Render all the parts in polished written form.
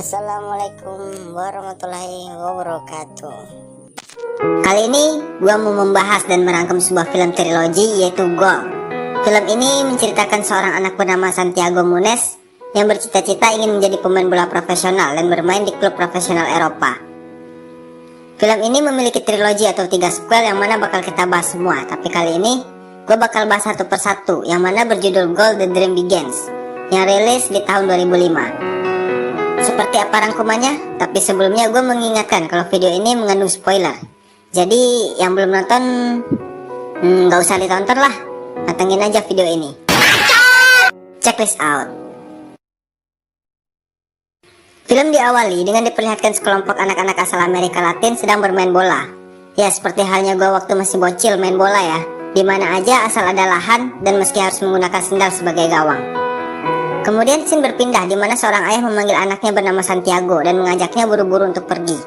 Assalamualaikum warahmatullahi wabarakatuh. Kali ini gua mau membahas dan merangkum sebuah film trilogi, yaitu Gol. Film ini menceritakan seorang anak bernama Santiago Munez yang bercita-cita ingin menjadi pemain bola profesional dan bermain di klub profesional Eropa. Film ini memiliki trilogi atau 3 sequel yang mana bakal kita bahas semua. Tapi kali ini gue bakal bahas satu persatu, yang mana berjudul Gol The Dream Begins, yang rilis di tahun 2005. Seperti apa rangkumannya? Tapi sebelumnya gue mengingatkan kalau video ini mengandung spoiler. Jadi yang belum nonton gak usah ditonton lah, pantengin aja video ini. Check this out. Film diawali dengan diperlihatkan sekelompok anak-anak asal Amerika Latin sedang bermain bola. Ya, seperti halnya gue waktu masih bocil main bola ya, dimana aja asal ada lahan dan meski harus menggunakan sendal sebagai gawang. Kemudian scene berpindah di mana seorang ayah memanggil anaknya bernama Santiago dan mengajaknya buru-buru untuk pergi.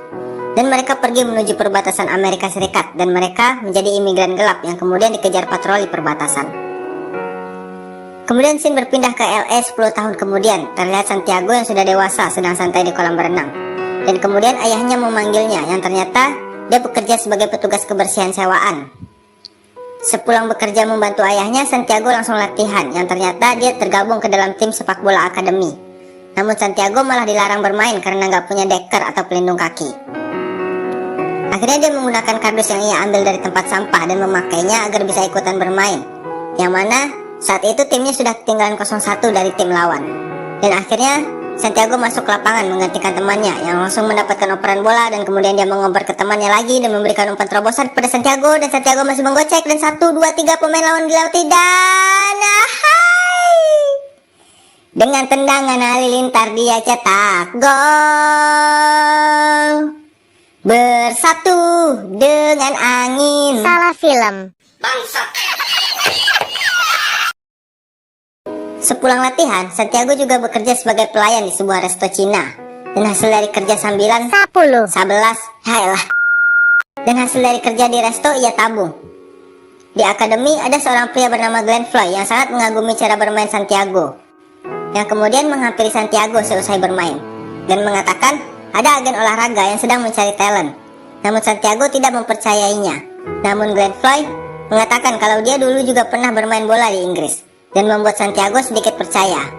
Dan mereka pergi menuju perbatasan Amerika Serikat dan mereka menjadi imigran gelap yang kemudian dikejar patroli perbatasan. Kemudian scene berpindah ke LA 10 tahun kemudian. Terlihat Santiago yang sudah dewasa sedang santai di kolam berenang. Dan kemudian ayahnya memanggilnya yang ternyata dia bekerja sebagai petugas kebersihan sewaan. Sepulang bekerja membantu ayahnya, Santiago langsung latihan, yang ternyata dia tergabung ke dalam tim sepak bola akademi. Namun Santiago malah dilarang bermain karena nggak punya deker atau pelindung kaki. Akhirnya dia menggunakan kardus yang ia ambil dari tempat sampah dan memakainya agar bisa ikutan bermain. Yang mana saat itu timnya sudah ketinggalan 0-1 dari tim lawan. Dan akhirnya Santiago masuk ke lapangan menggantikan temannya yang langsung mendapatkan operan bola, dan kemudian dia mengoper ke temannya lagi dan memberikan umpan terobosan kepada Santiago, dan Santiago masih menggocek dan 1, 2, 3 pemain lawan dilauti dan dengan tendangan halilintar dia cetak gol. Bersatu dengan angin. Salah film. Bangsat. Sepulang latihan, Santiago juga bekerja sebagai pelayan di sebuah resto Cina. Dan hasil dari kerja sambilan 10. 11, hayalah. Dan hasil dari kerja di resto ia tabung. Di akademi ada seorang pria bernama Glenn Floyd yang sangat mengagumi cara bermain Santiago, yang kemudian menghampiri Santiago seusai bermain dan mengatakan ada agen olahraga yang sedang mencari talent. Namun Santiago tidak mempercayainya. Namun Glenn Floyd mengatakan kalau dia dulu juga pernah bermain bola di Inggris, dan membuat Santiago sedikit percaya.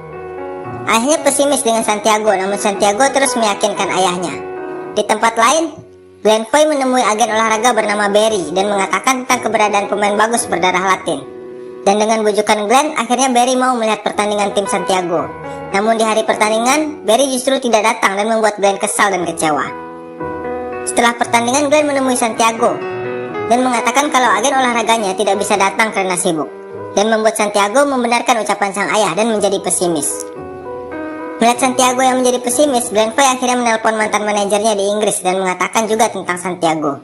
Ayahnya pesimis dengan Santiago, namun Santiago terus meyakinkan ayahnya. Di tempat lain, Glenn Foy menemui agen olahraga bernama Barry dan mengatakan tentang keberadaan pemain bagus berdarah Latin. Dan dengan bujukan Glenn, akhirnya Barry mau melihat pertandingan tim Santiago. Namun di hari pertandingan, Barry justru tidak datang dan membuat Glenn kesal dan kecewa. Setelah pertandingan, Glenn menemui Santiago dan mengatakan kalau agen olahraganya tidak bisa datang karena sibuk, dan membuat Santiago membenarkan ucapan sang ayah dan menjadi pesimis. Melihat Santiago yang menjadi pesimis, Glenn Foy akhirnya menelpon mantan manajernya di Inggris dan mengatakan juga tentang Santiago.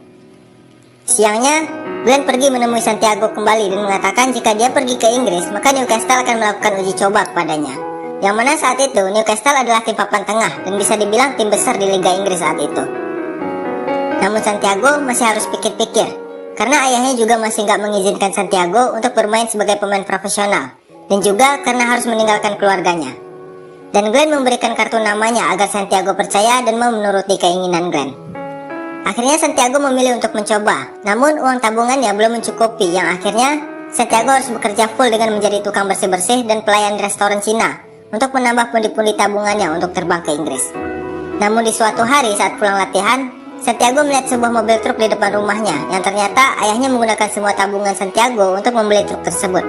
Siangnya, Glenn pergi menemui Santiago kembali dan mengatakan jika dia pergi ke Inggris, maka Newcastle akan melakukan uji coba kepadanya. Yang mana saat itu Newcastle adalah tim papan tengah dan bisa dibilang tim besar di Liga Inggris saat itu. Namun Santiago masih harus pikir-pikir, karena ayahnya juga masih nggak mengizinkan Santiago untuk bermain sebagai pemain profesional, dan juga karena harus meninggalkan keluarganya. Dan Glenn memberikan kartu namanya agar Santiago percaya dan mau menuruti keinginan Glenn. Akhirnya Santiago memilih untuk mencoba, namun uang tabungannya belum mencukupi, yang akhirnya Santiago harus bekerja full dengan menjadi tukang bersih-bersih dan pelayan di restoran Cina untuk menambah pundi-pundi tabungannya untuk terbang ke Inggris. Namun di suatu hari saat pulang latihan, Santiago melihat sebuah mobil truk di depan rumahnya, yang ternyata ayahnya menggunakan semua tabungan Santiago untuk membeli truk tersebut.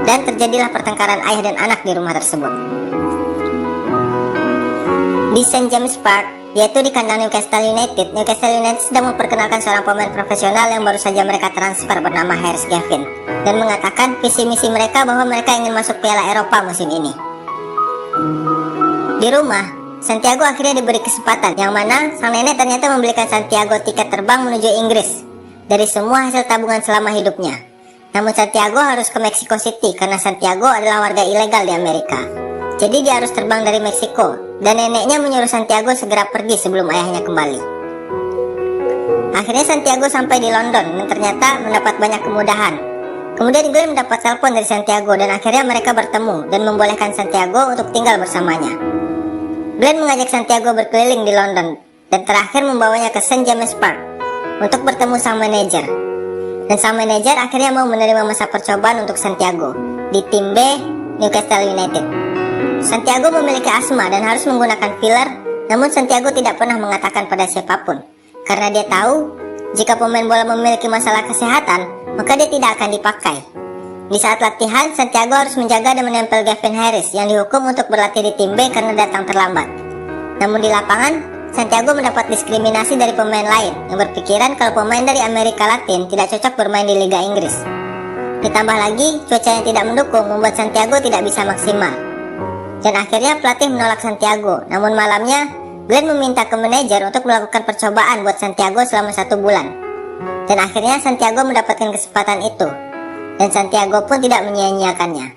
Dan terjadilah pertengkaran ayah dan anak di rumah tersebut. Di St. James Park, yaitu di kandang Newcastle United, Newcastle United sedang memperkenalkan seorang pemain profesional yang baru saja mereka transfer bernama Harris Gavin, dan mengatakan visi misi mereka bahwa mereka ingin masuk Piala Eropa musim ini. Di rumah, Santiago akhirnya diberi kesempatan, yang mana sang nenek ternyata membelikan Santiago tiket terbang menuju Inggris dari semua hasil tabungan selama hidupnya. Namun Santiago harus ke Mexico City karena Santiago adalah warga ilegal di Amerika. Jadi dia harus terbang dari Meksiko, dan neneknya menyuruh Santiago segera pergi sebelum ayahnya kembali. Akhirnya Santiago sampai di London dan ternyata mendapat banyak kemudahan. Kemudian Glenn mendapat telepon dari Santiago dan akhirnya mereka bertemu dan membolehkan Santiago untuk tinggal bersamanya. Glenn mengajak Santiago berkeliling di London dan terakhir membawanya ke St. James Park untuk bertemu sang manajer. Dan sang manajer akhirnya mau menerima masa percobaan untuk Santiago di tim B Newcastle United. Santiago memiliki asma dan harus menggunakan filler, namun Santiago tidak pernah mengatakan pada siapapun karena dia tahu jika pemain bola memiliki masalah kesehatan, maka dia tidak akan dipakai. Di saat latihan, Santiago harus menjaga dan menempel Gavin Harris yang dihukum untuk berlatih di tim B karena datang terlambat. Namun di lapangan, Santiago mendapat diskriminasi dari pemain lain yang berpikiran kalau pemain dari Amerika Latin tidak cocok bermain di Liga Inggris. Ditambah lagi, cuaca yang tidak mendukung membuat Santiago tidak bisa maksimal. Dan akhirnya pelatih menolak Santiago, namun malamnya Glenn meminta ke manajer untuk melakukan percobaan buat Santiago selama 1 bulan. Dan akhirnya Santiago mendapatkan kesempatan itu. Dan Santiago pun tidak menyia-nyiakannya.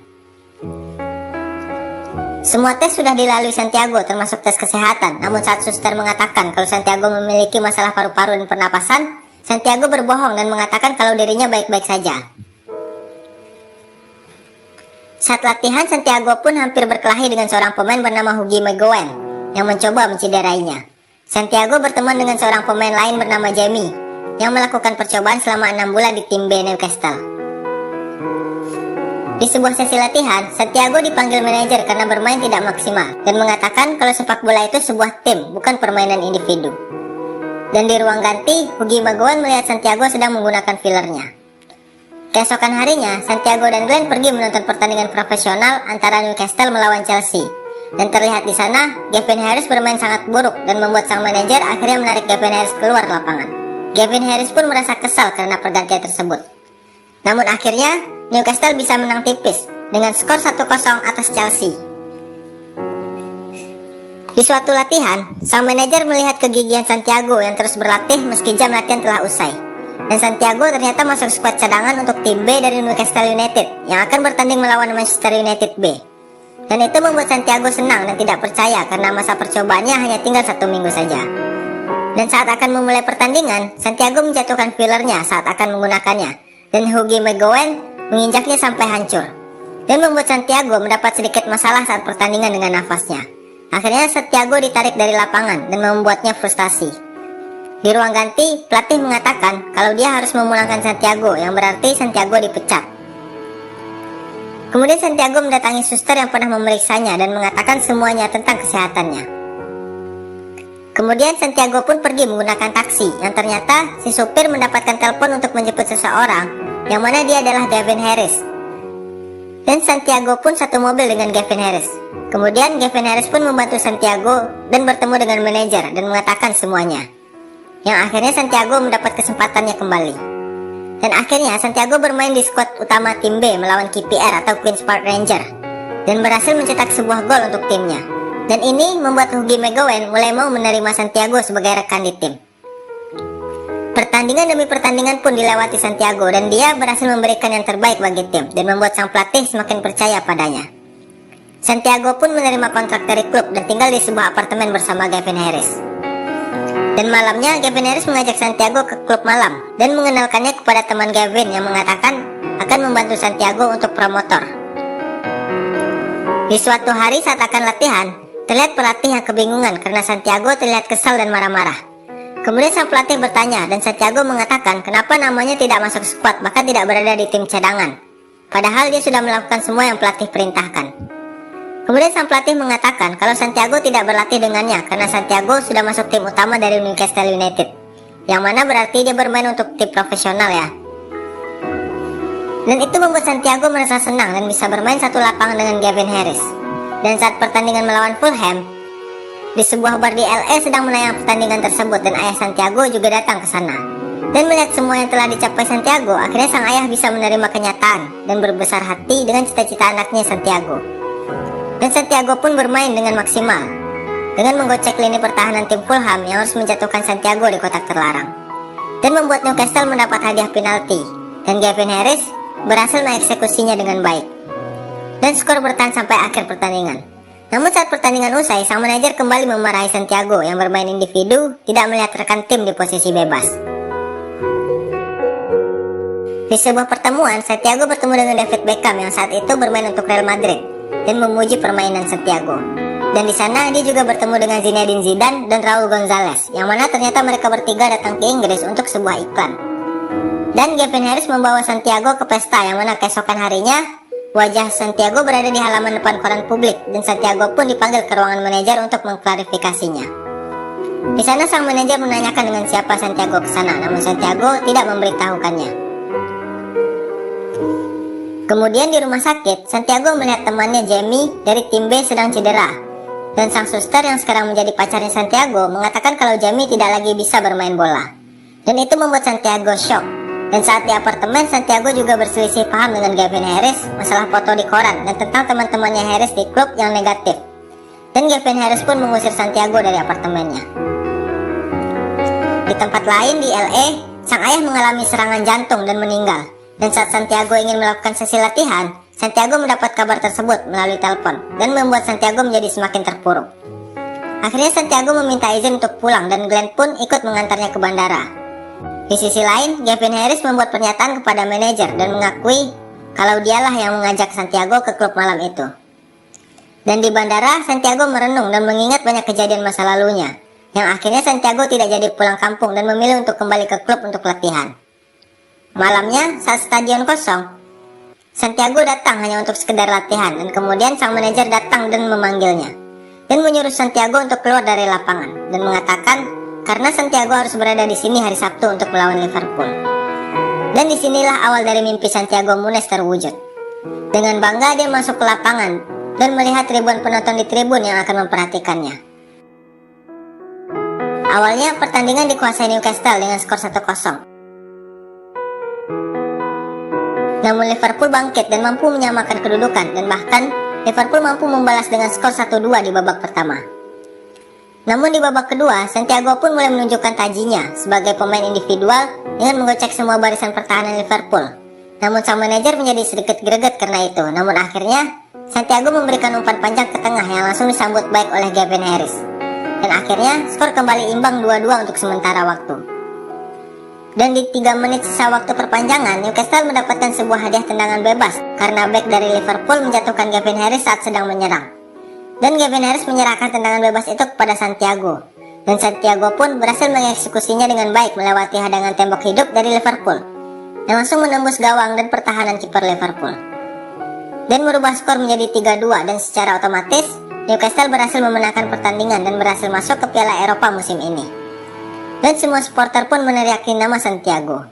Semua tes sudah dilalui Santiago, termasuk tes kesehatan. Namun saat suster mengatakan kalau Santiago memiliki masalah paru-paru dan pernapasan, Santiago berbohong dan mengatakan kalau dirinya baik-baik saja. Saat latihan, Santiago pun hampir berkelahi dengan seorang pemain bernama Huggy McGowan yang mencoba menciderainya. Santiago berteman dengan seorang pemain lain bernama Jamie yang melakukan percobaan selama 6 bulan di tim B Newcastle. Di sebuah sesi latihan, Santiago dipanggil manajer karena bermain tidak maksimal dan mengatakan kalau sepak bola itu sebuah tim, bukan permainan individu. Dan di ruang ganti, Huggy McGowan melihat Santiago sedang menggunakan fillernya. Keesokan harinya, Santiago dan Glenn pergi menonton pertandingan profesional antara Newcastle melawan Chelsea. Dan terlihat di sana, Gavin Harris bermain sangat buruk dan membuat sang manajer akhirnya menarik Gavin Harris keluar lapangan. Gavin Harris pun merasa kesal karena pergantian tersebut. Namun akhirnya, Newcastle bisa menang tipis dengan skor 1-0 atas Chelsea. Di suatu latihan, sang manajer melihat kegigihan Santiago yang terus berlatih meski jam latihan telah usai. Dan Santiago ternyata masuk skuad cadangan untuk tim B dari Newcastle United yang akan bertanding melawan Manchester United B. Dan itu membuat Santiago senang dan tidak percaya karena masa percobaannya hanya tinggal 1 minggu saja. Dan saat akan memulai pertandingan, Santiago menjatuhkan fillernya saat akan menggunakannya. Dan Huggy McGowan menginjaknya sampai hancur dan membuat Santiago mendapat sedikit masalah saat pertandingan dengan nafasnya. Akhirnya Santiago ditarik dari lapangan dan membuatnya frustasi. Di ruang ganti, pelatih mengatakan kalau dia harus memulangkan Santiago, yang berarti Santiago dipecat. Kemudian Santiago mendatangi suster yang pernah memeriksanya dan mengatakan semuanya tentang kesehatannya. Kemudian Santiago pun pergi menggunakan taksi, yang ternyata si supir mendapatkan telepon untuk menjemput seseorang yang mana dia adalah Gavin Harris. Dan Santiago pun satu mobil dengan Gavin Harris. Kemudian Gavin Harris pun membantu Santiago dan bertemu dengan manajer dan mengatakan semuanya. Yang akhirnya Santiago mendapat kesempatannya kembali. Dan akhirnya Santiago bermain di skuad utama tim B melawan KPR atau Queen's Park Ranger dan berhasil mencetak sebuah gol untuk timnya. Dan ini membuat Huggy McGowan mulai mau menerima Santiago sebagai rekan di tim. Pertandingan demi pertandingan pun dilewati Santiago dan dia berhasil memberikan yang terbaik bagi tim dan membuat sang pelatih semakin percaya padanya. Santiago pun menerima kontrak dari klub dan tinggal di sebuah apartemen bersama Gavin Harris. Dan malamnya Gavin Harris mengajak Santiago ke klub malam dan mengenalkannya kepada teman Gavin yang mengatakan akan membantu Santiago untuk promotor. Di suatu hari saat akan latihan, terlihat pelatih yang kebingungan karena Santiago terlihat kesal dan marah-marah. Kemudian sang pelatih bertanya dan Santiago mengatakan kenapa namanya tidak masuk skuad bahkan tidak berada di tim cadangan. Padahal dia sudah melakukan semua yang pelatih perintahkan. Kemudian sang pelatih mengatakan kalau Santiago tidak berlatih dengannya karena Santiago sudah masuk tim utama dari Newcastle United. Yang mana berarti dia bermain untuk tim profesional ya. Dan itu membuat Santiago merasa senang dan bisa bermain satu lapangan dengan Gavin Harris. Dan saat pertandingan melawan Fulham, di sebuah bar di LA sedang menayang pertandingan tersebut dan ayah Santiago juga datang ke sana. Dan melihat semua yang telah dicapai Santiago, akhirnya sang ayah bisa menerima kenyataan dan berbesar hati dengan cita-cita anaknya Santiago. Dan Santiago pun bermain dengan maksimal dengan menggocek lini pertahanan tim Fulham yang harus menjatuhkan Santiago di kotak terlarang dan membuat Newcastle mendapat hadiah penalti dan Gavin Harris berhasil mengeksekusinya dengan baik. Dan skor bertahan sampai akhir pertandingan. Namun saat pertandingan usai, sang manajer kembali memarahi Santiago yang bermain individu, tidak melihat rekan tim di posisi bebas. Di sebuah pertemuan, Santiago bertemu dengan David Beckham yang saat itu bermain untuk Real Madrid dan memuji permainan Santiago. Dan di sana dia juga bertemu dengan Zinedine Zidane dan Raul Gonzalez, yang mana ternyata mereka bertiga datang ke Inggris untuk sebuah iklan. Dan Gavin Harris membawa Santiago ke pesta, yang mana keesokan harinya wajah Santiago berada di halaman depan koran publik, dan Santiago pun dipanggil ke ruangan manajer untuk mengklarifikasinya. Di sana sang manajer menanyakan dengan siapa Santiago ke sana, namun Santiago tidak memberitahukannya. Kemudian di rumah sakit, Santiago melihat temannya Jamie dari tim B sedang cedera. Dan sang suster yang sekarang menjadi pacarnya Santiago mengatakan kalau Jamie tidak lagi bisa bermain bola. Dan itu membuat Santiago shock. Dan saat di apartemen, Santiago juga berselisih paham dengan Gavin Harris masalah foto di koran dan tentang teman-temannya Harris di klub yang negatif. Dan Gavin Harris pun mengusir Santiago dari apartemennya. Di tempat lain di LA, sang ayah mengalami serangan jantung dan meninggal. Dan saat Santiago ingin melakukan sesi latihan, Santiago mendapat kabar tersebut melalui telepon dan membuat Santiago menjadi semakin terpuruk. Akhirnya Santiago meminta izin untuk pulang dan Glenn pun ikut mengantarnya ke bandara. Di sisi lain, Gavin Harris membuat pernyataan kepada manajer dan mengakui kalau dialah yang mengajak Santiago ke klub malam itu. Dan di bandara, Santiago merenung dan mengingat banyak kejadian masa lalunya, yang akhirnya Santiago tidak jadi pulang kampung dan memilih untuk kembali ke klub untuk latihan. Malamnya, saat stadion kosong, Santiago datang hanya untuk sekedar latihan, dan kemudian sang manajer datang dan memanggilnya dan menyuruh Santiago untuk keluar dari lapangan dan mengatakan karena Santiago harus berada di sini hari Sabtu untuk melawan Liverpool. Dan disinilah awal dari mimpi Santiago Munez terwujud. Dengan bangga dia masuk ke lapangan dan melihat ribuan penonton di tribun yang akan memperhatikannya. Awalnya pertandingan dikuasai Newcastle dengan skor 1-0. Namun Liverpool bangkit dan mampu menyamakan kedudukan, dan bahkan Liverpool mampu membalas dengan skor 1-2 di babak pertama. Namun di babak kedua, Santiago pun mulai menunjukkan tajinya sebagai pemain individual dengan menggocek semua barisan pertahanan Liverpool. Namun sang manajer menjadi sedikit greget karena itu. Namun akhirnya Santiago memberikan umpan panjang ke tengah yang langsung disambut baik oleh Gavin Harris. Dan akhirnya skor kembali imbang 2-2 untuk sementara waktu. Dan di 3 menit sisa waktu perpanjangan, Newcastle mendapatkan sebuah hadiah tendangan bebas karena bek dari Liverpool menjatuhkan Gavin Harris saat sedang menyerang. Dan Gavin Harris menyerahkan tendangan bebas itu kepada Santiago. Dan Santiago pun berhasil mengeksekusinya dengan baik melewati hadangan tembok hidup dari Liverpool yang langsung menembus gawang dan pertahanan kiper Liverpool. Dan merubah skor menjadi 3-2, dan secara otomatis Newcastle berhasil memenangkan pertandingan dan berhasil masuk ke Piala Eropa musim ini. Dan semua supporter pun meneriaki nama Santiago.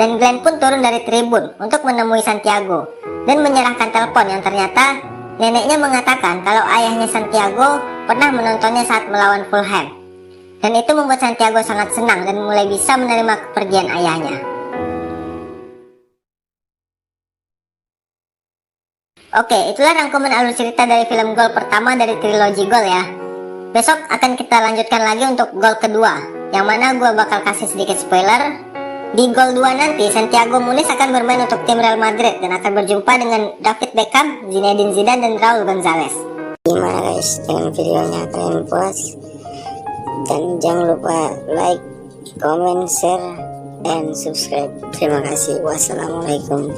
Dan Glenn pun turun dari tribun untuk menemui Santiago dan menyerahkan telepon yang ternyata neneknya mengatakan kalau ayahnya Santiago pernah menontonnya saat melawan Fulham. Dan itu membuat Santiago sangat senang dan mulai bisa menerima kepergian ayahnya. Oke, itulah rangkuman alur cerita dari film Gol pertama dari trilogi Gol ya. Besok akan kita lanjutkan lagi untuk gol kedua, yang mana gue bakal kasih sedikit spoiler. Di gol 2 nanti, Santiago Munez akan bermain untuk tim Real Madrid dan akan berjumpa dengan David Beckham, Zinedine Zidane, dan Raul Gonzalez. Gimana guys dengan videonya, kalian puas? Dan jangan lupa like, comment, share, dan subscribe. Terima kasih. Wassalamualaikum.